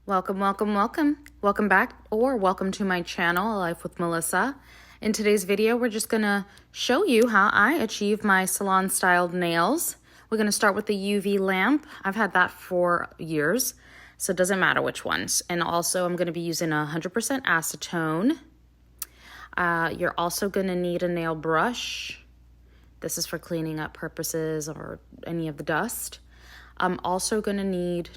Welcome, welcome, welcome. Welcome back or welcome to my channel, A Life with Melissa. In today's video, we're just gonna show you how I achieve my salon styled nails. We're gonna start with the UV lamp. I've had that for years, so it doesn't matter which ones. And also I'm gonna be using 100% acetone. You're also gonna need a nail brush. This is for cleaning up purposes or any of the dust. I'm also gonna need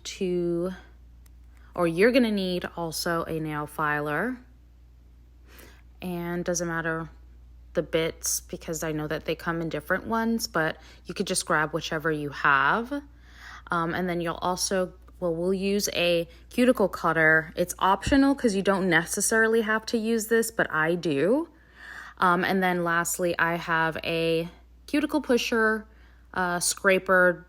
you're gonna need also a nail filer, and doesn't matter the bits because I know that they come in different ones, but you could just grab whichever you have. And then you'll also, we'll use a cuticle cutter. It's optional because you don't necessarily have to use this, but I do. And then lastly, I have a cuticle pusher, scraper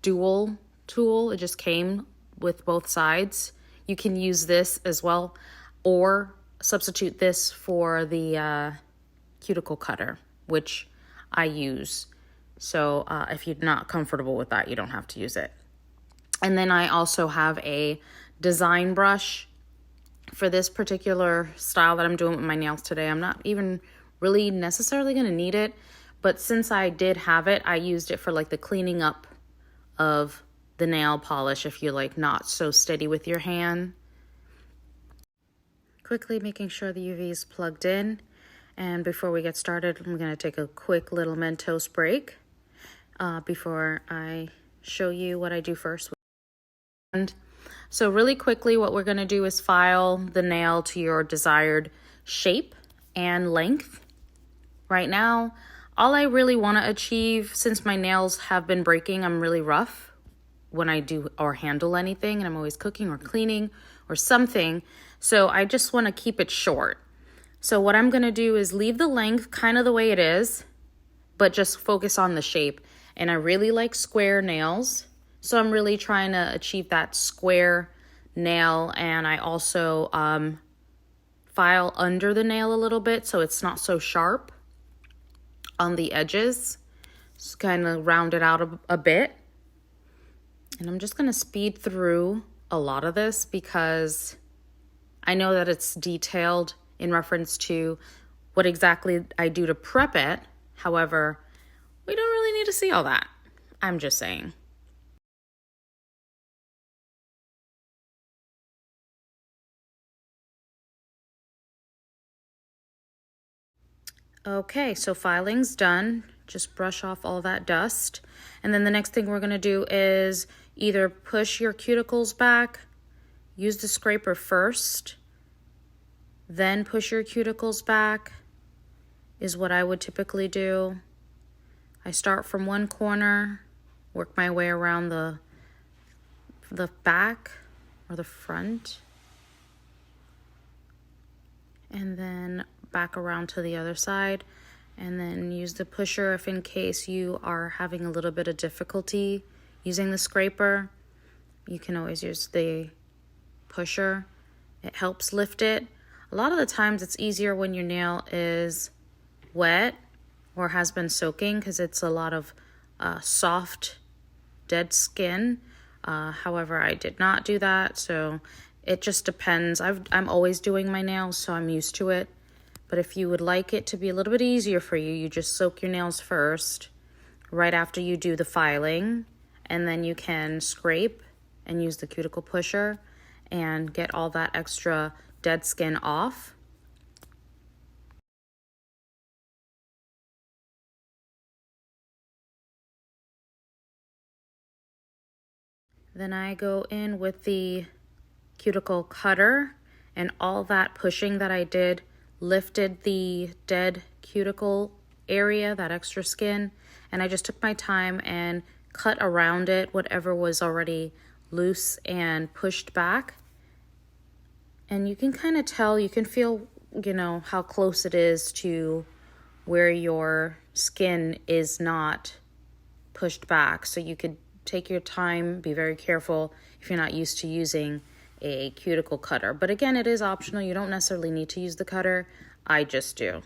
dual tool. It just came with both sides. You can use this as well or substitute this for the cuticle cutter, which I use. So if you're not comfortable with that, you don't have to use it. And then I also have a design brush for this particular style that I'm doing with my nails today. I'm not even really necessarily going to need it, but since I did have it, I used it for like the cleaning up of the nail polish if you're like not so steady with your hand. Quickly making sure the UV is plugged in. And before we get started, I'm going to take a quick little Mentos break before I show you what I do first. And so really quickly, what we're going to do is file the nail to your desired shape and length. Right now, all I really want to achieve, since my nails have been breaking, I'm really rough when I do or handle anything, and I'm always cooking or cleaning or something. So I just want to keep it short. So what I'm going to do is leave the length kind of the way it is, but just focus on the shape. And I really like square nails, so I'm really trying to achieve that square nail. And I also file under the nail a little bit so it's not so sharp on the edges. Just kind of round it out a bit. And I'm just going to speed through a lot of this because I know that it's detailed in reference to what exactly I do to prep it. However, we don't really need to see all that. I'm just saying. Okay, so filing's done. Just brush off all that dust. And then the next thing we're going to do is either push your cuticles back, use the scraper first, then push your cuticles back is what I would typically do. I start from one corner, work my way around the back or the front, and then back around to the other side, and then use the pusher if in case you are having a little bit of difficulty using the scraper. You can always use the pusher. It helps lift it. A lot of the times it's easier when your nail is wet or has been soaking because it's a lot of soft, dead skin. However, I did not do that, so it just depends. I'm always doing my nails, so I'm used to it. But if you would like it to be a little bit easier for you, you just soak your nails first, right after you do the filing, and then you can scrape and use the cuticle pusher and get all that extra dead skin off. Then I go in with the cuticle cutter, and all that pushing that I did lifted the dead cuticle area, that extra skin, and I just took my time and cut around it, whatever was already loose and pushed back. And you can kind of tell, you can feel, how close it is to where your skin is not pushed back. So you could take your time, be very careful if you're not used to using a cuticle cutter. But again, it is optional. You don't necessarily need to use the cutter. I just do.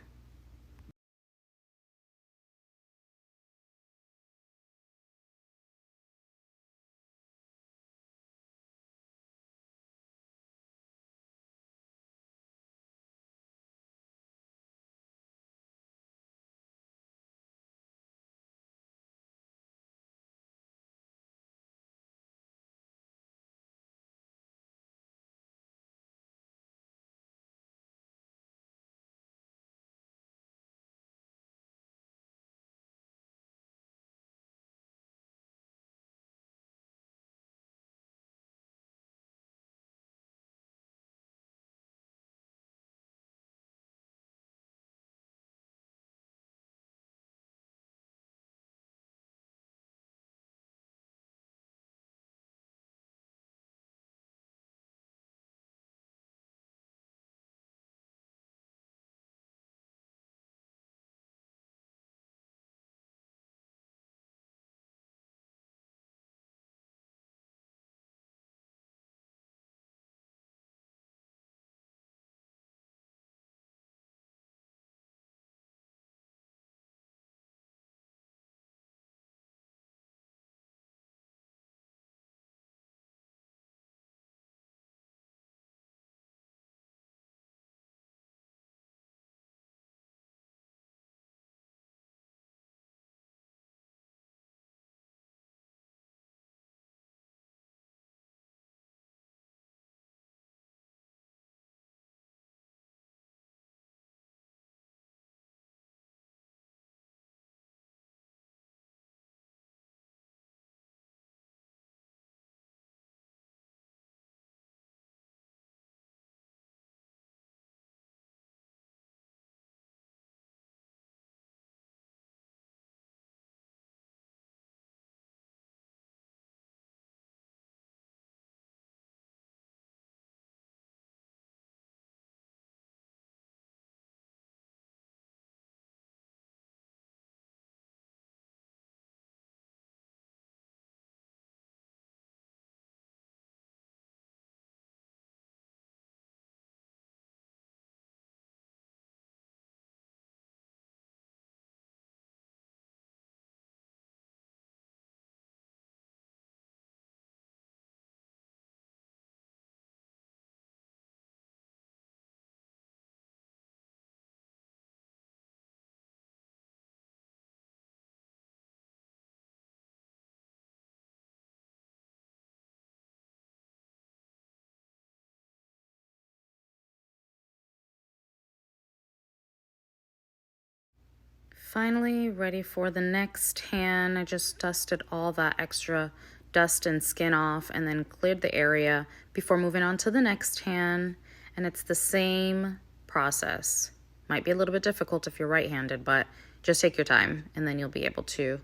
Finally, ready for the next tan. I just dusted all that extra dust and skin off and then cleared the area before moving on to the next tan. And it's the same process. Might be a little bit difficult if you're right-handed, but just take your time and then you'll be able to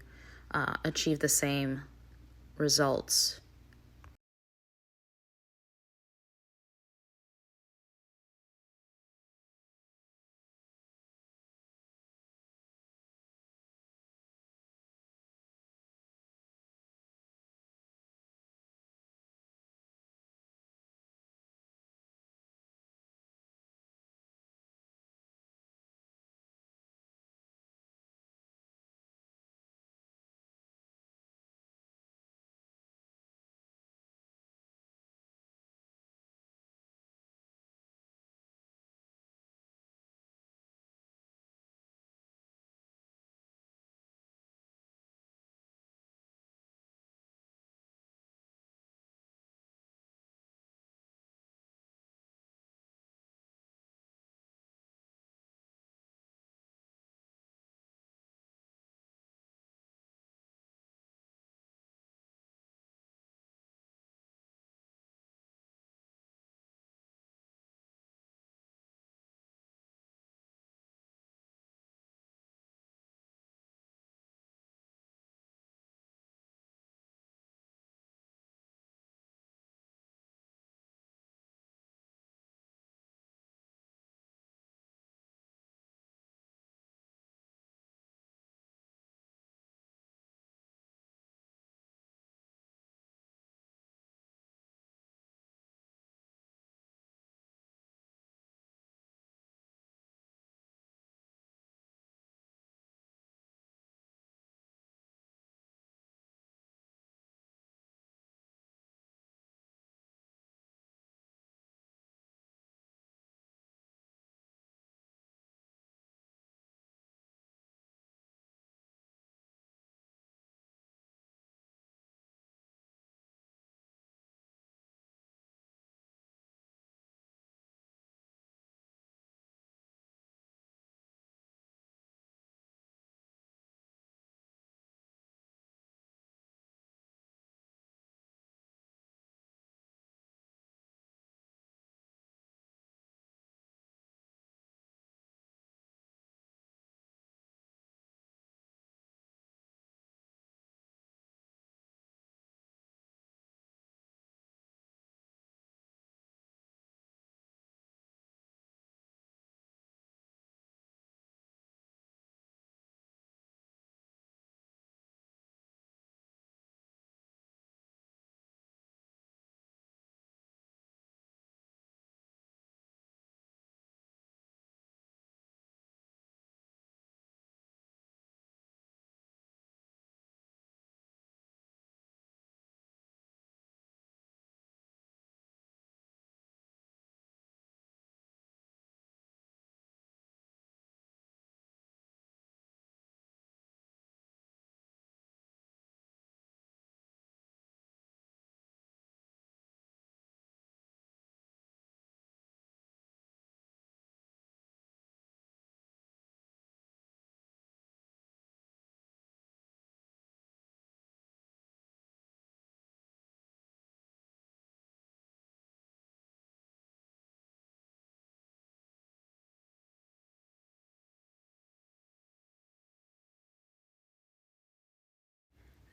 achieve the same results.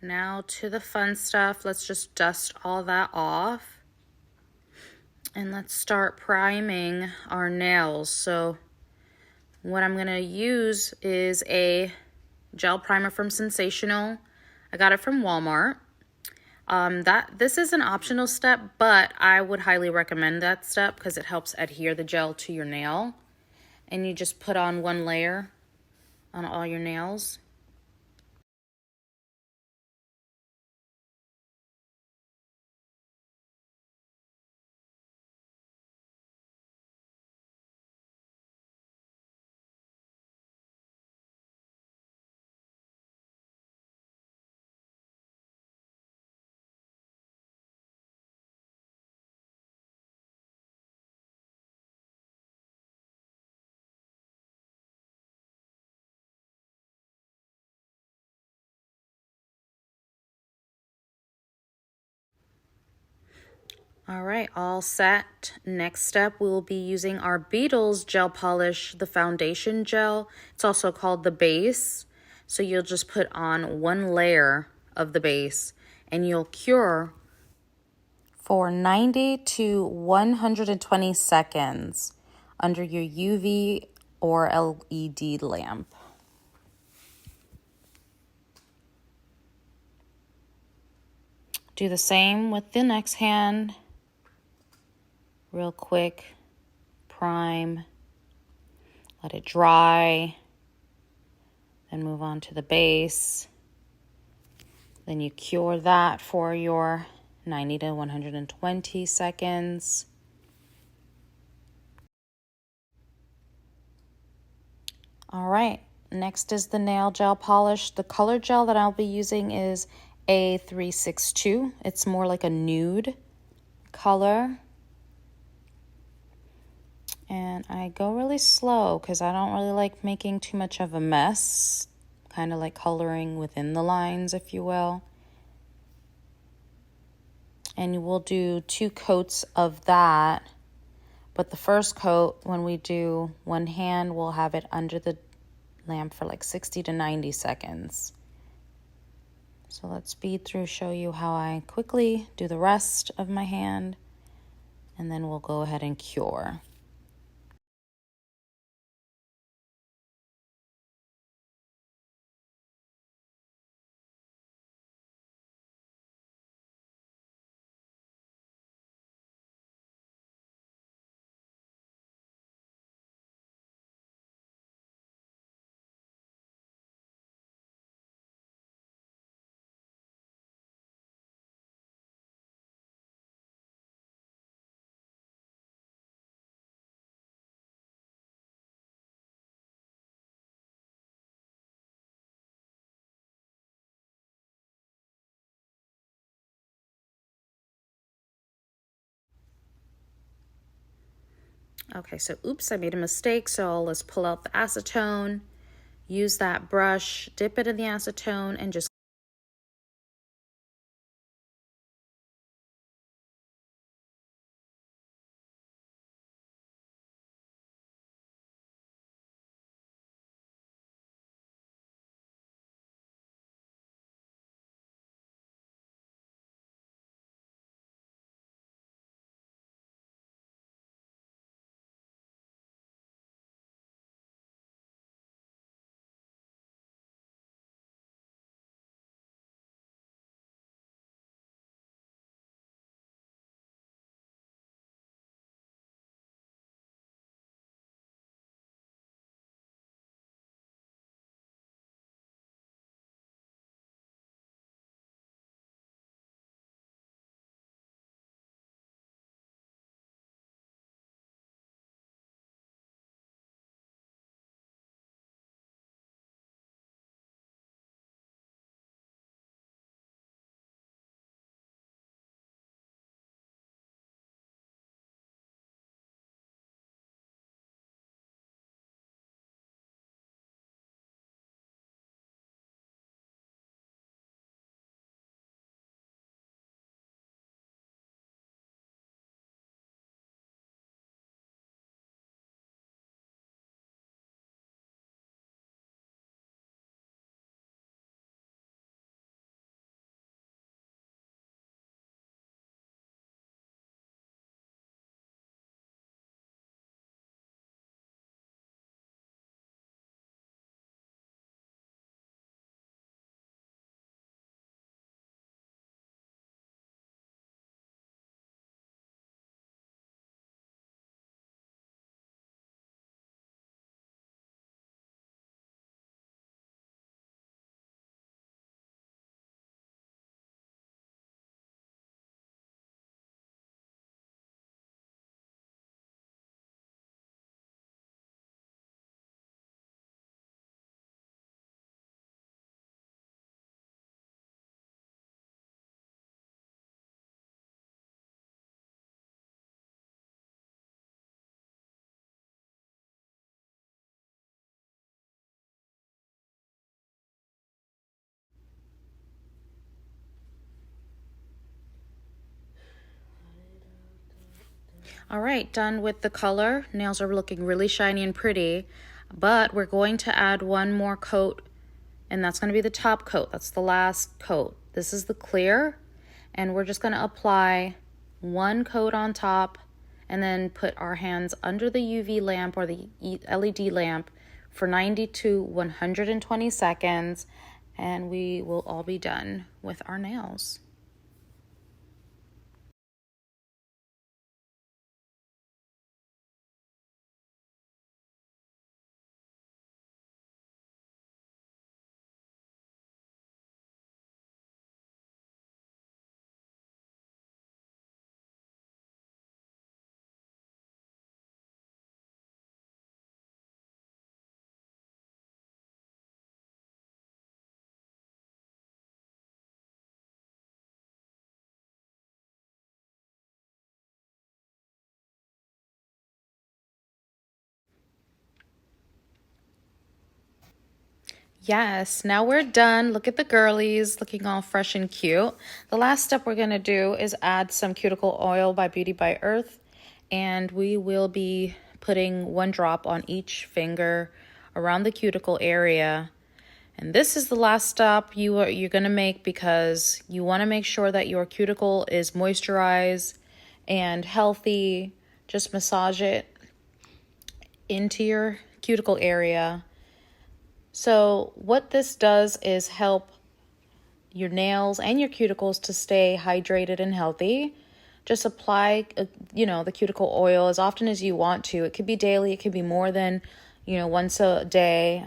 Now to the fun stuff. Let's just dust all that off. And let's start priming our nails. So what I'm going to use is a gel primer from Sensational. I got it from Walmart. This is an optional step, but I would highly recommend that step because it helps adhere the gel to your nail. And you just put on one layer on all your nails. All right, all set. Next step, we will be using our Beetles gel polish, the foundation gel. It's also called the base. So you'll just put on one layer of the base and you'll cure for 90 to 120 seconds under your UV or LED lamp. Do the same with the next hand. Real quick, prime, let it dry, then move on to the base. Then you cure that for your 90 to 120 seconds. All right, next is the nail gel polish. The color gel that I'll be using is A362. It's more like a nude color. And I go really slow because I don't really like making too much of a mess. Kind of like coloring within the lines, if you will. And we'll do 2 coats of that. But the first coat, when we do one hand, we'll have it under the lamp for like 60 to 90 seconds. So let's speed through, show you how I quickly do the rest of my hand, and then we'll go ahead and cure. Okay, so oops, I made a mistake. So let's pull out the acetone, use that brush, dip it in the acetone, and just All right, done with the color. Nails are looking really shiny and pretty, but we're going to add one more coat, and that's going to be the top coat. That's the last coat. This is the clear, and we're just going to apply one coat on top and then put our hands under the UV lamp or the LED lamp for 90 to 120 seconds, and we will all be done with our nails. Yes, now we're done. Look at the girlies looking all fresh and cute. The last step we're going to do is add some cuticle oil by Beauty by Earth, and we will be putting one drop on each finger around the cuticle area. And this is the last step you're going to make because you want to make sure that your cuticle is moisturized and healthy. Just massage it into your cuticle area. So what this does is help your nails and your cuticles to stay hydrated and healthy. Just apply, the cuticle oil as often as you want to. It could be daily. It could be more than, once a day.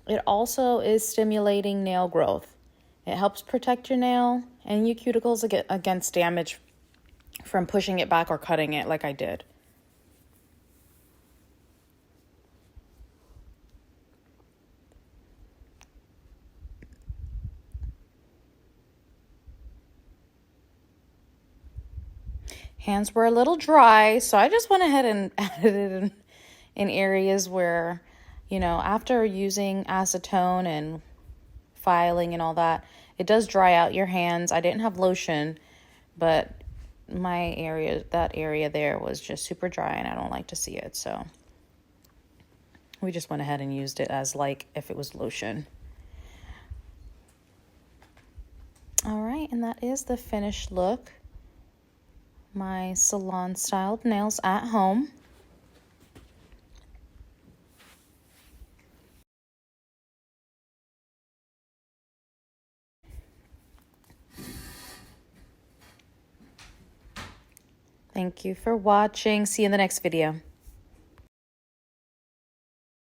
It also is stimulating nail growth. It helps protect your nail and your cuticles against damage from pushing it back or cutting it like I did. Hands were a little dry, so I just went ahead and added it in areas where, after using acetone and filing and all that, it does dry out your hands. I didn't have lotion, but that area there was just super dry and I don't like to see it, so we just went ahead and used it as like if it was lotion. All right, and that is the finished look. My salon styled nails at home. Thank you for watching. See you in the next video.